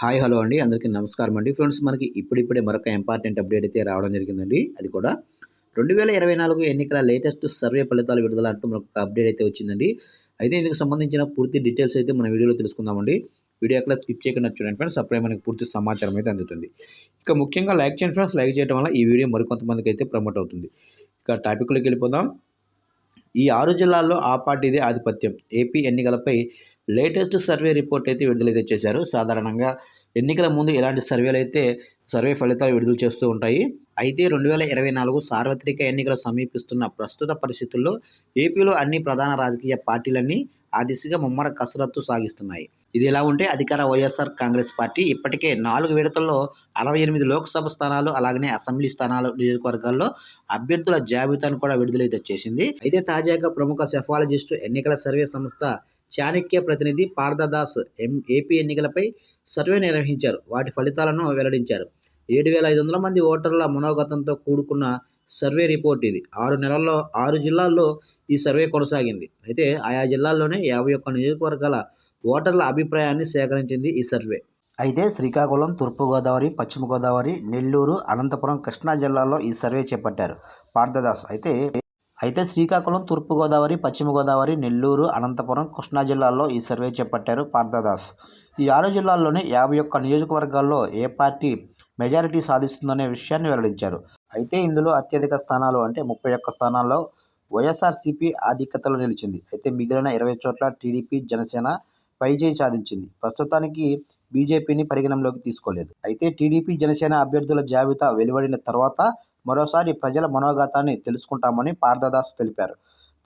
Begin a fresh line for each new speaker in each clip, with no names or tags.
Hi hello అండి, అందరికీ నమస్కారం అండి. ఫ్రెండ్స్, మనకి ఇప్పుడిప్పుడే మరొక ఇంపార్టెంట్ అప్డేట్ అయితే రావడం జరిగిందండి. అది కూడా 2024 ఎన్నికల లేటెస్ట్ సర్వే ఫలితాలు విడుదల అంటూ మనకు ఒక అప్డేట్ అయితే వచ్చిందండి. అయితే ఇందుకు సంబంధించిన పూర్తి డీటెయిల్స్ అయితే మన వీడియోలో తెలుసుకుందామండి. వీడియో ఎక్కడ స్కిప్ చేయకుండా చూడండి ఫ్రెండ్స్, అప్పుడే మనకి పూర్తి సమాచారం అయితే అందుతుంది. ఇక ముఖ్యంగా లైక్ చేయండి ఫ్రెండ్స్, లైక్ చేయడం వల్ల ఈ వీడియో మరికొంతమందికి అయితే ప్రమోట్ అవుతుంది. ఇక టాపిక్లోకి వెళ్ళిపోదాం. ఈ 6 జిల్లాల్లో ఆ పార్టీదే ఆధిపత్యం. ఏపీ ఎన్నికలపై లేటెస్ట్ సర్వే రిపోర్ట్ అయితే విడుదలైతే చేశారు. సాధారణంగా ఎన్నికల ముందు ఇలాంటి సర్వే ఫలితాలు విడుదల చేస్తూ ఉంటాయి. అయితే 2024 సార్వత్రిక ఎన్నికలు సమీపిస్తున్న ప్రస్తుత పరిస్థితుల్లో ఏపీలో అన్ని ప్రధాన రాజకీయ పార్టీలన్నీ ఆ దిశగా ముమ్మర కసరత్తు సాగిస్తున్నాయి. ఇది ఎలా ఉంటే అధికార వైఎస్ఆర్ కాంగ్రెస్ పార్టీ ఇప్పటికే 4 విడతల్లో 68 లోక్సభ స్థానాలు, అలాగనే అసెంబ్లీ స్థానాలు నియోజకవర్గాల్లో అభ్యర్థుల జాబితాను కూడా విడుదలైతే చేసింది. అయితే తాజాగా ప్రముఖ సెఫాలజిస్టు, ఎన్నికల సర్వే సంస్థ చాణక్య ప్రతినిధి పార్థదాస్ ఏపీ ఎన్నికలపై సర్వే నిర్వహించారు. వాటి ఫలితాలను వెల్లడించారు. 7,500 మంది ఓటర్ల మనోగతంతో కూడుకున్న సర్వే రిపోర్ట్ ఇది. 6 నెలల్లో 6 జిల్లాల్లో ఈ సర్వే కొనసాగింది. అయితే ఆయా జిల్లాల్లోనే 51 నియోజకవర్గాల ఓటర్ల అభిప్రాయాన్ని సేకరించింది ఈ సర్వే. అయితే శ్రీకాకుళం, తూర్పుగోదావరి, పశ్చిమ గోదావరి, నెల్లూరు, అనంతపురం, కృష్ణా జిల్లాల్లో ఈ సర్వే చేపట్టారు పార్థదాస్. అయితే శ్రీకాకుళం, తూర్పుగోదావరి, పశ్చిమ గోదావరి, నెల్లూరు, అనంతపురం, కృష్ణా జిల్లాల్లో ఈ సర్వే చేపట్టారు పార్థదాస్. ఈ 6 జిల్లాల్లోనే 51 నియోజకవర్గాల్లో ఏ పార్టీ మెజారిటీ సాధిస్తుందనే విషయాన్ని వెల్లడించారు. అయితే ఇందులో అత్యధిక స్థానాలు అంటే 31 స్థానాల్లో వైఎస్ఆర్సీపీ ఆధిక్యతలో నిలిచింది. అయితే మిగిలిన 20 చోట్ల టీడీపీ, జనసేన పైచేయి సాధించింది. ప్రస్తుతానికి బీజేపీని పరిగణనలోకి తీసుకోలేదు. అయితే టీడీపీ, జనసేన అభ్యర్థుల జాబితా వెలువడిన తర్వాత మరోసారి ప్రజల మనోగతాన్ని తెలుసుకుంటామని పార్థదాస్ తెలిపారు.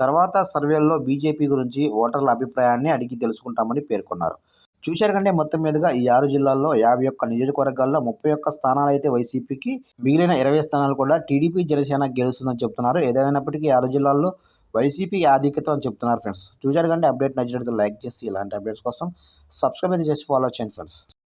తర్వాత సర్వేల్లో బీజేపీ గురించి ఓటర్ల అభిప్రాయాన్ని అడిగి తెలుసుకుంటామని పేర్కొన్నారు. చూశారు కంటే మొత్తం మీదుగా ఈ 6 జిల్లాల్లో 51 నియోజకవర్గాల్లో 31 స్థానాలు అయితే వైసీపీకి, మిగిలిన 20 స్థానాలు కూడా టీడీపీ, జనసేన గెలుస్తుందని చెప్తున్నారు. ఏదేమైనప్పటికీ 6 జిల్లాల్లో వైసీపీ ఆధిక్యత అని చెప్తున్నారు ఫ్రెండ్స్. చూశారు కంటే అప్డేట్ నచ్చినట్లయితే లైక్ చేసి ఇలాంటి అప్డేట్స్ కోసం సబ్స్క్రైబ్ అయితే చేసి ఫాలో చేయండి ఫ్రెండ్స్.